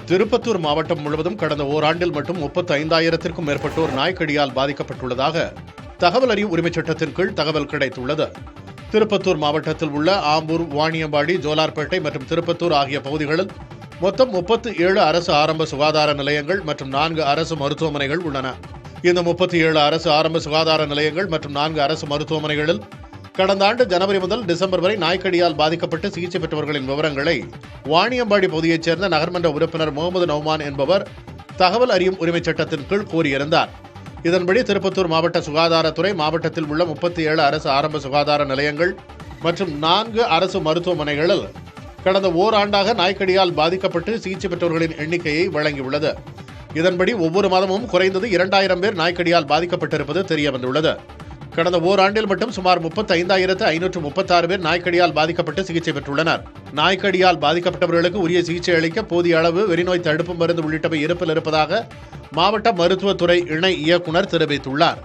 திருப்பத்தூர் மாவட்டம் முழுவதும் கடந்த ஓராண்டில் மட்டும் 35,000-க்கும் மேற்பட்டோர் நாய்க்கடியால் பாதிக்கப்பட்டுள்ளதாக தகவல் அறியும் உரிமைச் சட்டத்தின் கீழ் தகவல் கிடைத்துள்ளது. திருப்பத்தூர் மாவட்டத்தில் உள்ள ஆம்பூர், வாணியம்பாடி, ஜோலார்பேட்டை மற்றும் திருப்பத்தூர் ஆகிய பகுதிகளில் மொத்தம் 37 அரசு ஆரம்ப சுகாதார நிலையங்கள் மற்றும் 4 அரசு மருத்துவமனைகள் உள்ளன. இந்த 37 அரசு ஆரம்ப சுகாதார நிலையங்கள் மற்றும் 4 அரசு மருத்துவமனைகளில் கடந்த ஆண்டு ஜனவரி முதல் டிசம்பர் வரை நாய்க்கடியால் பாதிக்கப்பட்டு சிகிச்சை பெற்றவர்களின் விவரங்களை வாணியம்பாடி பகுதியைச் சேர்ந்த நகர்மன்ற உறுப்பினர் முகமது நௌமான் என்பவர் தகவல் அறியும் உரிமைச் சட்டத்தின் கீழ் கோரியிருந்தார். இதன்படி திருப்பத்தூர் மாவட்ட சுகாதாரத்துறை மாவட்டத்தில் உள்ள 37 அரசு ஆரம்ப சுகாதார நிலையங்கள் மற்றும் 4 அரசு மருத்துவமனைகளில் கடந்த ஓராண்டாக நாய்க்கடியால் பாதிக்கப்பட்டு சிகிச்சை பெற்றவர்களின் எண்ணிக்கையை வழங்கியுள்ளது. இதன்படி ஒவ்வொரு மாதமும் குறைந்தது 2,000 பேர் நாய்க்கடியால் பாதிக்கப்பட்டிருப்பது தெரியவந்துள்ளது. கடந்த ஓராண்டில் மட்டும் சுமார் 35,536 பேர் நாய்க்கடியால் பாதிக்கப்பட்டு சிகிச்சை பெற்றுள்ளனர். நாய்க்கடியால் பாதிக்கப்பட்டவர்களுக்கு உரிய சிகிச்சை அளிக்க போதிய அளவு வெறிநோய் தடுப்பு மருந்து உள்ளிட்டவை இருப்பில் இருப்பதாக மாவட்ட மருத்துவத்துறை இணை இயக்குநர் தெரிவித்துள்ளார்.